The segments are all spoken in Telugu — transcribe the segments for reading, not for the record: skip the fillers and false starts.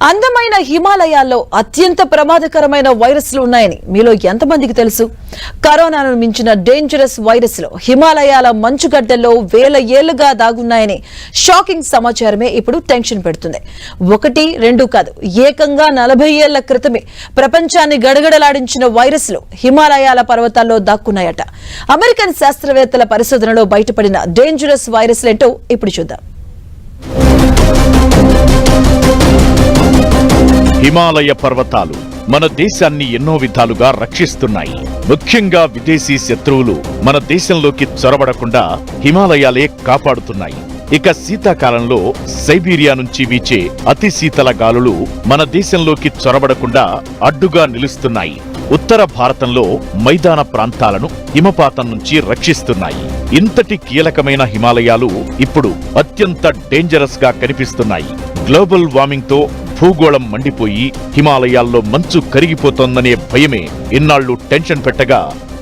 అందమైన హిమాలయాల్లో అత్యంత ప్రమాదకరమైన వైరస్లు ఉన్నాయని మీలో ఎంతమందికి తెలుసు? కరోనాను మించిన డేంజరస్ వైరస్లు హిమాలయాల మంచుగడ్డల్లో వేల ఏళ్లుగా దాగున్నాయని షాకింగ్ సమాచారమే ఇప్పుడు టెన్షన్ పెడుతుంది. 1, 2 కాదు, ఏకంగా 40 ఏళ్ల క్రితమే ప్రపంచాన్ని గడగడలాడించిన వైరస్లు హిమాలయాల పర్వతాల్లో దాక్కున్నాయట. అమెరికన్ శాస్త్రవేత్తల పరిశోధనలో బయటపడిన డేంజరస్ వైరస్లేంటో ఇప్పుడు చూద్దాం. హిమాలయ పర్వతాలు మన దేశాన్ని ఎన్నో విధాలుగా రక్షిస్తున్నాయి. ముఖ్యంగా విదేశీ శత్రువులు మన దేశంలోకి చొరబడకుండా హిమాలయాలే కాపాడుతున్నాయి. ఇక శీతాకాలంలో సైబీరియా నుంచి వీచే అతి శీతల గాలులు మన దేశంలోకి చొరబడకుండా అడ్డుగా నిలుస్తున్నాయి. ఉత్తర భారతంలో మైదాన ప్రాంతాలను హిమపాతం నుంచి రక్షిస్తున్నాయి. ఇంతటి కీలకమైన హిమాలయాలు ఇప్పుడు అత్యంత డేంజరస్ గా కనిపిస్తున్నాయి. గ్లోబల్ వార్మింగ్ తో భూగోళం మండిపోయి హిమాలయాల్లో మంచు కరిగిపోతోందనే భయమే ఇన్నాళ్లు టెన్షన్ పెట్టగా,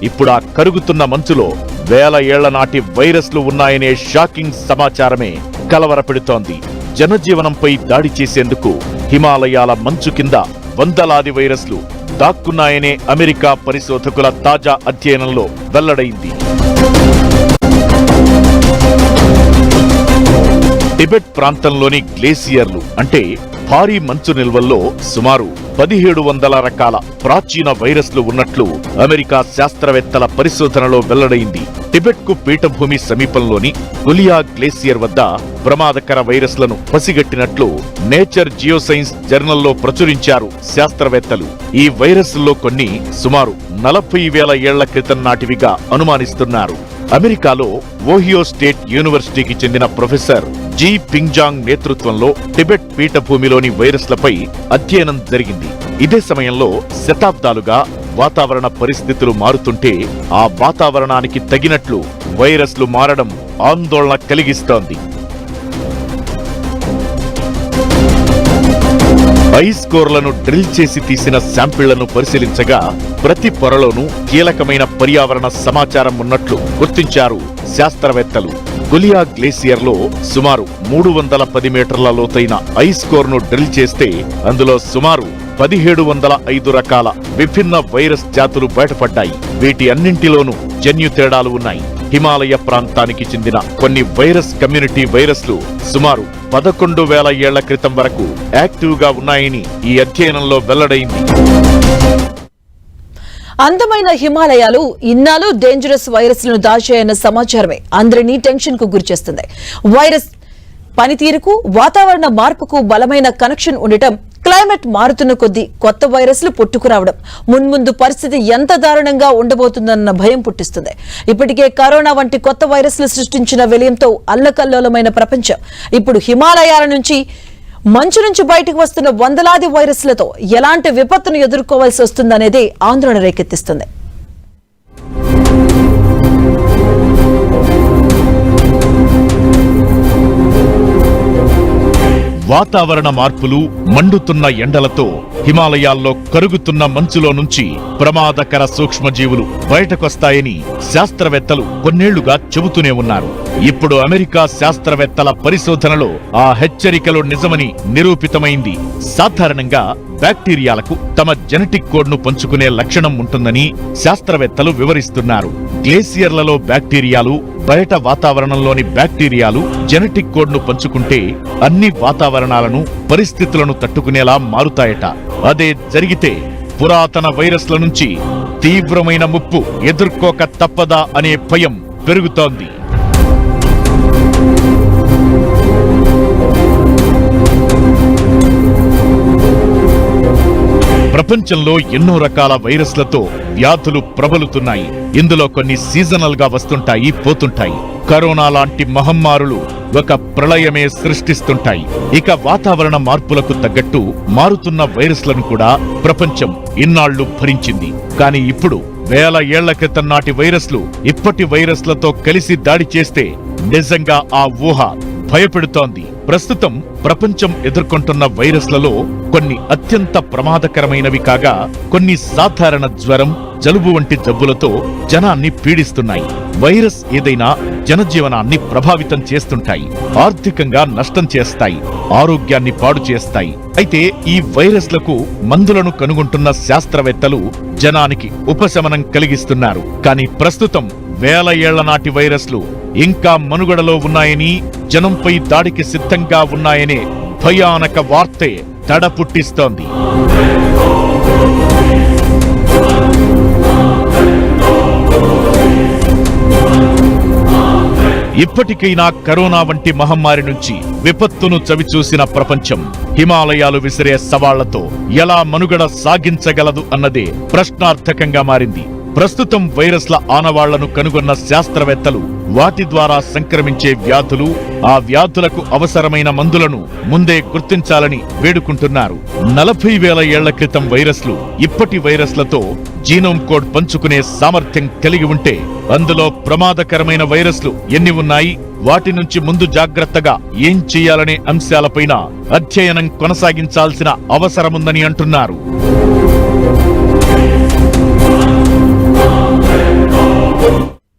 ఇప్పుడు ఆ కరుగుతున్న మంచులో వేల ఏళ్ల నాటి వైరస్లు ఉన్నాయనే షాకింగ్ సమాచారమే కలవరపెడుతోంది. జనజీవనంపై దాడి చేసేందుకు హిమాలయాల మంచు కింద వందలాది వైరస్లు దాక్కున్నాయనే అమెరికా పరిశోధకుల తాజా అధ్యయనంలో వెల్లడైంది. టిబెట్ ప్రాంతంలోని గ్లేసియర్లు అంటే భారీ మంచు నిల్వల్లో సుమారు 1700 రకాల ప్రాచీన వైరస్లు ఉన్నట్లు అమెరికా శాస్త్రవేత్తల పరిశోధనలో వెల్లడైంది. టిబెట్ కు పీఠభూమి సమీపంలోని గులియా గ్లేసియర్ వద్ద ప్రమాదకర వైరస్లను పసిగట్టినట్లు నేచర్ జియోసైన్స్ జర్నల్లో ప్రచురించారు శాస్త్రవేత్తలు. ఈ వైరస్ల్లో కొన్ని సుమారు 40,000 ఏళ్ల క్రితం నాటివిగా అనుమానిస్తున్నారు. అమెరికాలో ఓహియో స్టేట్ యూనివర్సిటీకి చెందిన ప్రొఫెసర్ జీ పింగ్జాంగ్ నేతృత్వంలో టిబెట్ పీఠభూమిలోని వైరస్లపై అధ్యయనం జరిగింది. ఇదే సమయంలో శతాబ్దాలుగా వాతావరణ పరిస్థితులు మారుతుంటే ఆ వాతావరణానికి తగినట్లు వైరస్లు మారడం ఆందోళన కలిగిస్తోంది. ఐస్ కోర్లను డ్రిల్ చేసి తీసిన శాంపిళ్లను పరిశీలించగా ప్రతి పొరలోనూ కీలకమైన పర్యావరణ సమాచారం ఉన్నట్లు గుర్తించారు శాస్త్రవేత్తలు. గులియా గ్లేసియర్ లో సుమారు 310 మీటర్ల లోతైన ఐస్ కోర్ ను డ్రిల్ చేస్తే అందులో సుమారు 1705 రకాల విభిన్న వైరస్ జాతులు బయటపడ్డాయి. వీటి అన్నింటిలోనూ జన్యు తేడాలు ఉన్నాయి. హిమాలయ ప్రాంతానికి చెందిన కొన్ని వైరస్ కమ్యూనిటీ వైరస్లు సుమారు 11,000 ఏళ్ల క్రితం వరకు యాక్టివ్ గా ఉన్నాయని ఈ అధ్యయనంలో వెల్లడైంది. అందమైన హిమాలయాలు ఇన్నాళ్ళు డేంజరస్ వైరస్లను దాచాయన్న సమాచారమే అందరినీ టెన్షన్ కు గురిచేస్తుంది. వైరస్ పనితీరుకు వాతావరణ మార్పుకు బలమైన కనెక్షన్ ఉండటం, క్లైమేట్ మారుతున్న కొద్దీ కొత్త వైరస్లు పుట్టుకురావడం మున్ముందు పరిస్థితి ఎంత దారుణంగా ఉండబోతుందన్న భయం పుట్టిస్తుంది. ఇప్పటికే కరోనా వంటి కొత్త వైరస్లు సృష్టించిన విలయంతో అల్లకల్లోలమైన ప్రపంచం ఇప్పుడు హిమాలయాల నుంచి మంచు నుంచి బయటకు వస్తున్న వందలాది వైరస్లతో ఎలాంటి విపత్తును ఎదుర్కోవాల్సి వస్తుందనేది ఆందోళన రేకెత్తిస్తుంది. వాతావరణ మార్పులు, మండుతున్న ఎండలతో హిమాలయాల్లో కరుగుతున్న మంచులో నుంచి ప్రమాదకర సూక్ష్మజీవులు బయటకొస్తాయని శాస్త్రవేత్తలు కొన్నేళ్లుగా చెబుతూనే ఉన్నారు. ఇప్పుడు అమెరికా శాస్త్రవేత్తల పరిశోధనలో ఆ హెచ్చరికలు నిజమని నిరూపితమైంది. సాధారణంగా బ్యాక్టీరియాలకు తమ జెనెటిక్ కోడ్ ను పంచుకునే లక్షణం ఉంటుందని శాస్త్రవేత్తలు వివరిస్తున్నారు. గ్లేసియర్లలో బ్యాక్టీరియాలు, బయట వాతావరణంలోని బ్యాక్టీరియాలు జెనెటిక్ కోడ్ ను పంచుకుంటే అన్ని వాతావరణాలను, పరిస్థితులను తట్టుకునేలా మారుతాయట. అదే జరిగితే పురాతన వైరస్ల నుంచి తీవ్రమైన ముప్పు ఎదుర్కోక తప్పదా అనే భయం పెరుగుతోంది. ప్రపంచంలో ఎన్నో రకాల వైరస్లతో వ్యాధులు ప్రబలుతున్నాయి. ఇందులో కొన్ని సీజనల్ గా వస్తుంటాయి, పోతుంటాయి. కరోనా లాంటి మహమ్మారులు ఒక ప్రళయమే సృష్టిస్తుంటాయి. ఇక వాతావరణ మార్పులకు తగ్గట్టు మారుతున్న వైరస్లను కూడా ప్రపంచం ఇన్నాళ్లు భరించింది. కానీ ఇప్పుడు వేల ఏళ్ల క్రితం నాటి వైరస్లు ఇప్పటి వైరస్లతో కలిసి దాడి చేస్తే నిజంగా ఆ ఊహ భయపెడుతోంది. ప్రస్తుతం ప్రపంచం ఎదుర్కొంటున్న వైరస్లలో కొన్ని అత్యంత ప్రమాదకరమైనవి కాగా, కొన్ని సాధారణ జ్వరం, జలుబు వంటి జబ్బులతో జనాన్ని పీడిస్తున్నాయి. వైరస్ ఏదైనా జనజీవనాన్ని ప్రభావితం చేస్తుంటాయి, ఆర్థికంగా నష్టం చేస్తాయి, ఆరోగ్యాన్ని పాడు చేస్తాయి. అయితే ఈ వైరస్లకు మందులను కనుగొంటున్న శాస్త్రవేత్తలు జనానికి ఉపశమనం కలిగిస్తున్నారు. కానీ ప్రస్తుతం వేల ఏళ్ల నాటి వైరస్లు ఇంకా మనుగడలో ఉన్నాయని, జనంపై దాడికి సిద్ధంగా ఉన్నాయనే భయానక వార్తే దడ పుట్టిస్తోంది. ఇప్పటికైనా కరోనా వంటి మహమ్మారి నుంచి విపత్తును చవిచూసిన ప్రపంచం హిమాలయాలు విసిరే సవాళ్లతో ఎలా మనుగడ సాగించగలదు అన్నదే ప్రశ్నార్థకంగా మారింది. ప్రస్తుతం వైరస్ల ఆనవాళ్లను కనుగొన్న శాస్త్రవేత్తలు వాటి ద్వారా సంక్రమించే వ్యాధులు, ఆ వ్యాధులకు అవసరమైన మందులను ముందే గుర్తించాలని వేడుకుంటున్నారు. 40,000 ఏళ్ల క్రితం వైరస్లు ఇప్పటి వైరస్లతో జీనోమ్ కోడ్ పంచుకునే సామర్థ్యం కలిగి ఉంటే అందులో ప్రమాదకరమైన వైరస్లు ఎన్ని ఉన్నాయి, వాటి నుంచి ముందు జాగ్రత్తగా ఏం చేయాలనే అంశాలపైన అధ్యయనం కొనసాగించాల్సిన అవసరముందని అంటున్నారు.